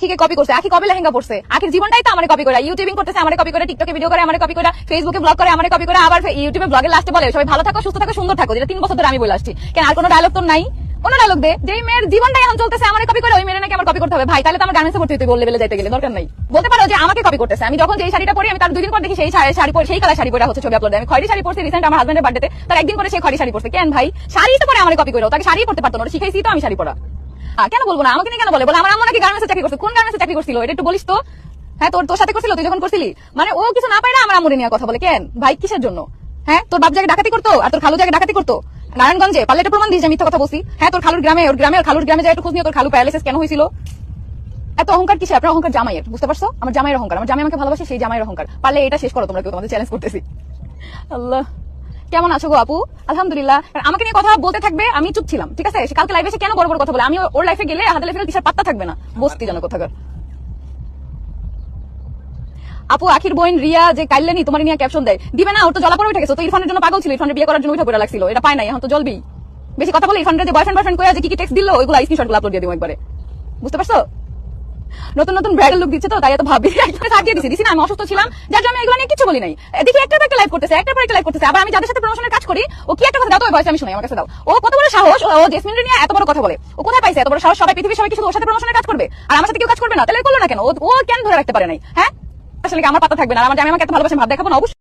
আখিকে copy করছে। আখি কবে লেহেঙ্গা পড়ছে? আখির জীবনটাই তো আমারে কপি করে, ইউটিউবিং করতেছে আমারে কপি করে, টিকটকে ভিডিও করে আমারে কপি করে, ফেসবুকে ব্লগ করে আমারে কপি করে, আবার ইউটিউবে ব্লগের লাস্টে বলে সবাই ভালো থাকো, সুস্থ থাকো, সুন্দর থাকো, যেটা 3 বছর ধরে আমি বলে আসছি। কেন আর কোনো ডায়লগ তো নাই? কোন ডায়লগ দে যে মেয়ের জীবনটাই এখন চলতেছে আমারে কপি করে, ওই মেয়ের নাকি আমার কপি করতে হবে? ভাই তাহলে তো আমার গার্মেন্টসে ভর্তি হতে বললে বেলে যাইতে গেলে দরকার নাই। বলতে পারো যে আমাকে কপি করতেছে। আমি যখন যেই শাড়িটা পরি আমি তার 2 দিন পর দেখি সেই শাড়ি পরে, সেই কালার শাড়ি পরে হচ্ছে ছবি আপলোড দেয়। আমি খয়েরি শাড়ি পরছি রিসেন্ট আমার হাজবেন্ডের বার্থডেতে, তার একদিন পরে সেই খয়েরি শাড়ি পরছে। কেন ভাই শাড়ি তো পরে আমারে কপি করে? তাকে শাড়ি পরতে পারতো না, শিখাইছি তো আমি শাড়ি পরা। কেন বলবো না? আমাকে নিয়ে কেন বলে? বলে আমার আম্মু নাকি গার্মেন্টসে চাকরি করছে। কোন গার্মেন্টসে চাকরি করছিল এটা একটু বলিস তো। হ্যাঁ তোর সাথে করছিল তুই যখন করছিলি? মানে ও কিছু না পায় না আমার আম্মুরে নিয়ে কথা বলে। কেন ভাই কিসের জন্য? হ্যাঁ তোর বাপ জায়গায় ডাকাতি করতো আর তোর খালু জায়গায় ডাকাতি করতো নারায়ণগঞ্জে, পারলে এটা প্রমাণ দিস যে মিথ্যা কথা বলছি। হ্যাঁ তোর খালুর গ্রামে, ওর গ্রামে, ওর খালুর গ্রামে যায় একটু খোঁজ নিয়ে তোর খালু প্যারালাইসিস কেন হয়েছিল? এত অহংকার কিসে? আপনার অহংকার জামাইয়ের, বুঝতে পারছো? আমার জামাইয়ের অহংকার, আমার জামাই আমাকে ভালোবাসে, সেই জামাইয়ের অহংকার। পারলে এটা শেষ করো তোমরা কেউ, তোমাদের চ্যালেঞ্জ করতেছি। আল্লাহ কেমন আছো গো আপু? আলহামদুলিল্লাহ। আমাকে নিয়ে কথা বলতে থাকবে, আমি চুপ ছিলাম, ঠিক আছে? সে কালকে লাইভে এসে কেন বড় বড় কথা বলে? আমি ওর লাইফে গেলে হাতে লেফে কিসের পাত্তা থাকবে না, বস্তি যেন কোথাকার। আপু আখির বোন রিয়া যে কাইলেনি তোমার নিয়ে ক্যাপশন দেয়, দিবে না? ওর তো জলা পড়ে উঠে গেছে, তো ইরফানের জন্য পাগল ছিল, ইরফানের বিয়ে করার জন্য উঠে পড়ে লাগছিল, এটা পায় নাই, এখন তো জ্বলবি। বেশি কথা বলে ইরফানের যে বয়ফ্রেন্ড কইয়া যে কি টেক্সট দিল ওইগুলো স্ক্রিনশটগুলো আপলোড দিয়ে দিও একবারে, বুঝতে পারছো? নতুন নতুন ব্রাইডাল লুক দিচ্ছে তো তাই এত ভাবি। সাথ দিয়ে দিছি না, আমি অসুস্থ ছিলাম যার জন্য এগুলো নিয়ে কিছু বলি নাই। দেখি একটার পর একটা লাইভ করতেছে, একটার পর একটা লাইভ করতেছে। আবার আমি যাদের সাথে প্রমোশনের কাজ করি, ও কি একটা কথা দাও তো ওই ভয়েস আমি শুনি, আমার কাছে দাও। ও কত বড় সাহস, ও জেসমিন নিয়ে এত বড় কথা বলে। ও কোথায় পাইছে এত বড় সাহস? সবাই পৃথিবীর সবাই কি শুধু ওর সাথে প্রমোশনের কাজ করবে আর আমার সাথে কেউ কাজ করবে না? তাহলে করলো না কেন? ও কেন ধরে রাখতে পারে নাই? হ্যাঁ আসলে কি আমার পাতা থাকবে না? আমার জামাই আমাকে এত ভালোবাসেন ভাব দেখাবো না? অবশ্যই।